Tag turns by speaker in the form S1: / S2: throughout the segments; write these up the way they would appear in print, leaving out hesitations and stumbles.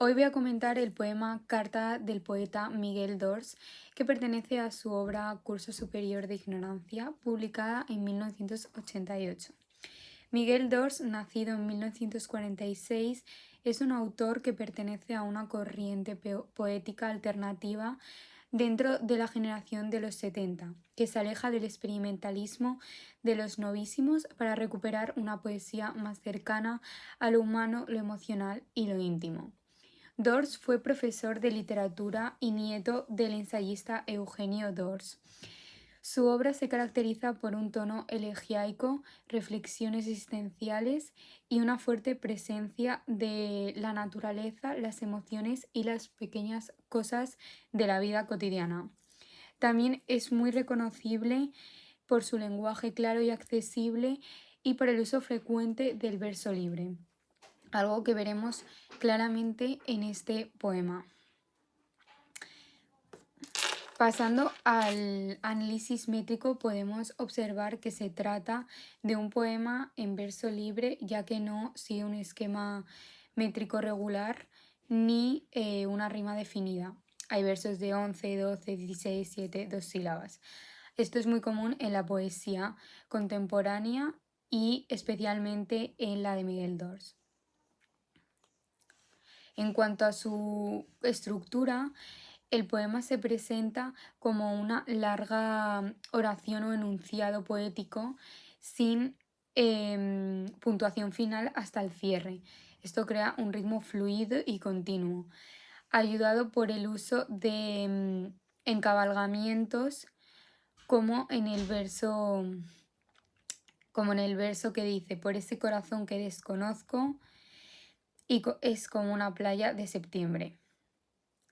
S1: Hoy voy a comentar el poema Carta del poeta Miguel Dors, que pertenece a su obra Curso Superior de Ignorancia, publicada en 1988. Miguel Dors, nacido en 1946, es un autor que pertenece a una corriente poética alternativa dentro de la generación de los 70, que se aleja del experimentalismo de los novísimos para recuperar una poesía más cercana a lo humano, lo emocional y lo íntimo. Dors fue profesor de literatura y nieto del ensayista Eugenio Dors. Su obra se caracteriza por un tono elegíaco, reflexiones existenciales y una fuerte presencia de la naturaleza, las emociones y las pequeñas cosas de la vida cotidiana. También es muy reconocible por su lenguaje claro y accesible y por el uso frecuente del verso libre, algo que veremos claramente en este poema. Pasando al análisis métrico, podemos observar que se trata de un poema en verso libre, ya que no sigue un esquema métrico regular ni una rima definida. Hay versos de 11, 12, 16, 7, 2 sílabas. Esto es muy común en la poesía contemporánea y especialmente en la de Miguel Dors. En cuanto a su estructura, el poema se presenta como una larga oración o enunciado poético sin puntuación final hasta el cierre. Esto crea un ritmo fluido y continuo, ayudado por el uso de encabalgamientos como en el verso que dice: por ese corazón que desconozco, y es como una playa de septiembre.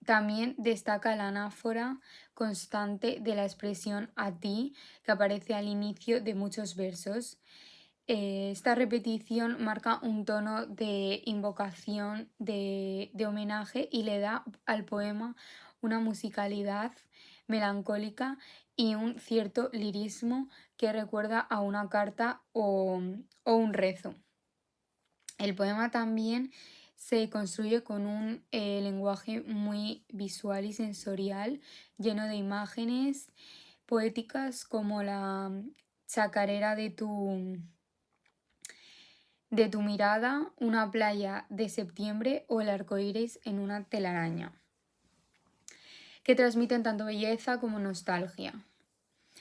S1: También destaca la anáfora constante de la expresión a ti, que aparece al inicio de muchos versos. Esta repetición marca un tono de invocación, de homenaje, y le da al poema una musicalidad melancólica y un cierto lirismo que recuerda a una carta o un rezo. El poema también se construye con un lenguaje muy visual y sensorial, lleno de imágenes poéticas como la chacarera de tu mirada, una playa de septiembre o el arco iris en una telaraña, que transmiten tanto belleza como nostalgia.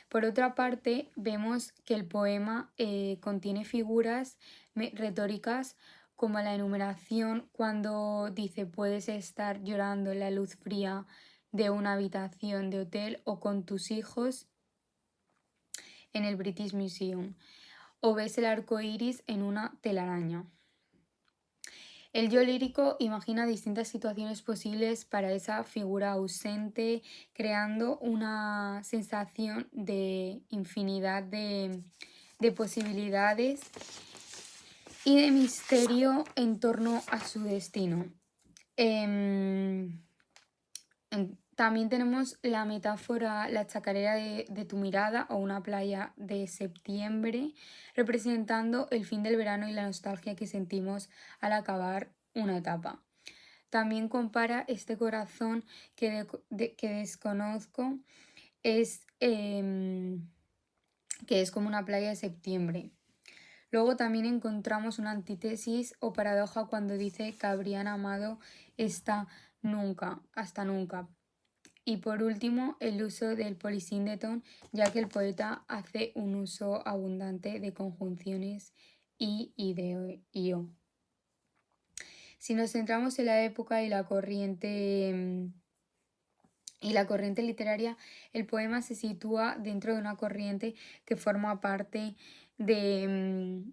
S1: Por otra parte, vemos que el poema contiene figuras retóricas como la enumeración cuando dice puedes estar llorando en la luz fría de una habitación de hotel o con tus hijos en el British Museum, o ves el arco iris en una telaraña. El yo lírico imagina distintas situaciones posibles para esa figura ausente, creando una sensación de infinidad de posibilidades y de misterio en torno a su destino. También tenemos la metáfora, la chacarera de tu mirada o una playa de septiembre, representando el fin del verano y la nostalgia que sentimos al acabar una etapa. También compara este corazón que desconozco, que es como una playa de septiembre. Luego también encontramos una antítesis o paradoja cuando dice que habrían amado hasta nunca. Y por último, el uso del polysíndeton, ya que el poeta hace un uso abundante de conjunciones y de io. Si nos centramos en la época y la corriente literaria, el poema se sitúa dentro de una corriente que forma parte de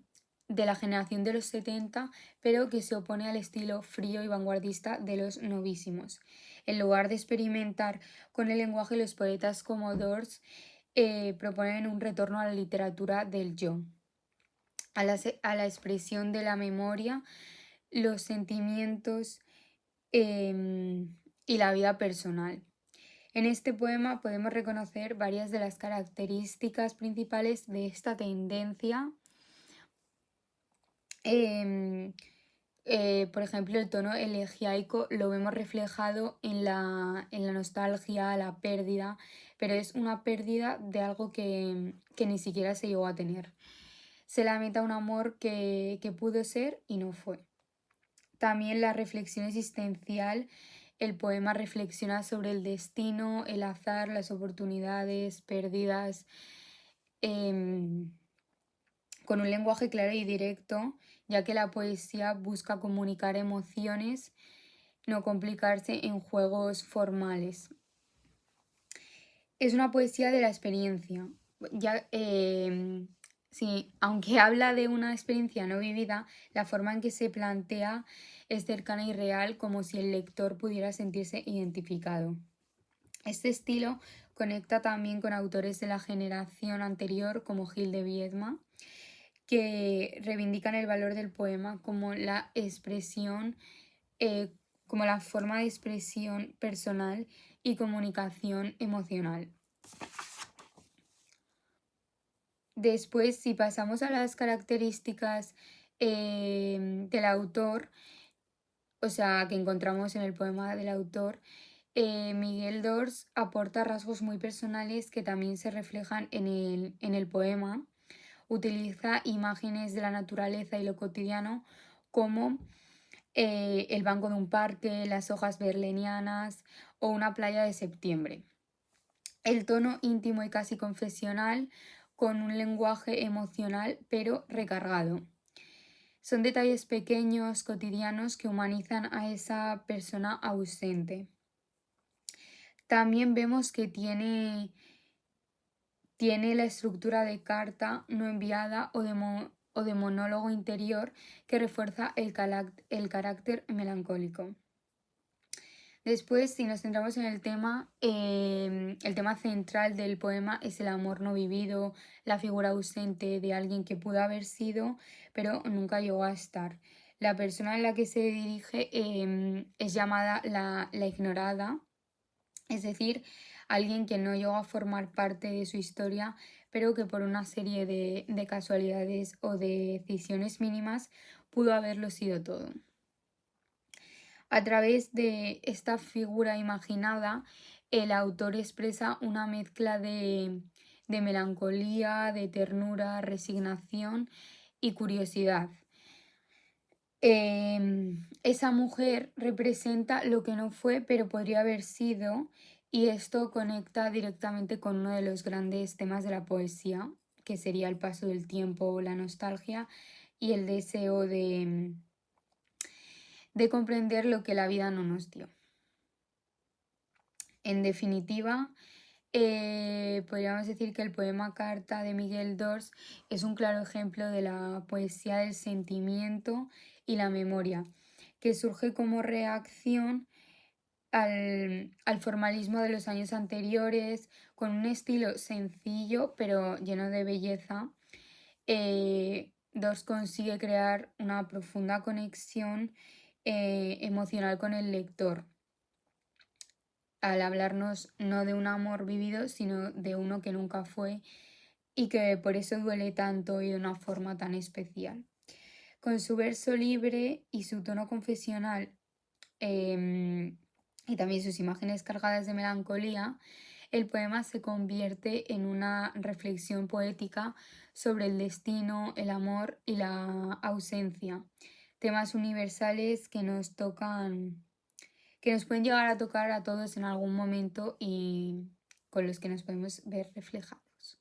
S1: la generación de los 70, pero que se opone al estilo frío y vanguardista de los novísimos. En lugar de experimentar con el lenguaje, los poetas como Dors proponen un retorno a la literatura del yo, a la expresión de la memoria, los sentimientos y la vida personal. En este poema podemos reconocer varias de las características principales de esta tendencia, Por ejemplo, el tono elegíaco lo vemos reflejado en la nostalgia, la pérdida, pero es una pérdida de algo que ni siquiera se llegó a tener. Se lamenta un amor que pudo ser y no fue. También la reflexión existencial, el poema reflexiona sobre el destino, el azar, las oportunidades perdidas, em, con un lenguaje claro y directo, ya que la poesía busca comunicar emociones, no complicarse en juegos formales. Es una poesía de la experiencia. Ya, sí, aunque habla de una experiencia no vivida, la forma en que se plantea es cercana y real, como si el lector pudiera sentirse identificado. Este estilo conecta también con autores de la generación anterior, como Gil de Viedma, que reivindican el valor del poema como la expresión, eh, como la forma de expresión personal y comunicación emocional. Después, si pasamos a las características del autor, o sea, que encontramos en el poema del autor, Miguel Dors aporta rasgos muy personales que también se reflejan en el poema. Utiliza imágenes de la naturaleza y lo cotidiano como el banco de un parque, las hojas berlenianas o una playa de septiembre. El tono íntimo y casi confesional con un lenguaje emocional pero recargado. Son detalles pequeños, cotidianos, que humanizan a esa persona ausente. También vemos que tiene la estructura de carta no enviada o de monólogo interior que refuerza el carácter melancólico. Después, si nos centramos en el tema central del poema es el amor no vivido, la figura ausente de alguien que pudo haber sido, pero nunca llegó a estar. La persona en la que se dirige es llamada la ignorada, es decir, alguien que no llegó a formar parte de su historia, pero que por una serie de casualidades o de decisiones mínimas pudo haberlo sido todo. A través de esta figura imaginada, el autor expresa una mezcla de melancolía, de ternura, resignación y curiosidad. Esa mujer representa lo que no fue, pero podría haber sido, y esto conecta directamente con uno de los grandes temas de la poesía, que sería el paso del tiempo, la nostalgia y el deseo de comprender lo que la vida no nos dio. En definitiva, podríamos decir que el poema Carta de Miguel Dors es un claro ejemplo de la poesía del sentimiento y la memoria, que surge como reacción al formalismo de los años anteriores, con un estilo sencillo pero lleno de belleza. Dors consigue crear una profunda conexión emocional con el lector, al hablarnos no de un amor vivido, sino de uno que nunca fue y que por eso duele tanto y de una forma tan especial. Con su verso libre y su tono confesional, y también sus imágenes cargadas de melancolía, el poema se convierte en una reflexión poética sobre el destino, el amor y la ausencia, temas universales que nos tocan, que nos pueden llegar a tocar a todos en algún momento y con los que nos podemos ver reflejados.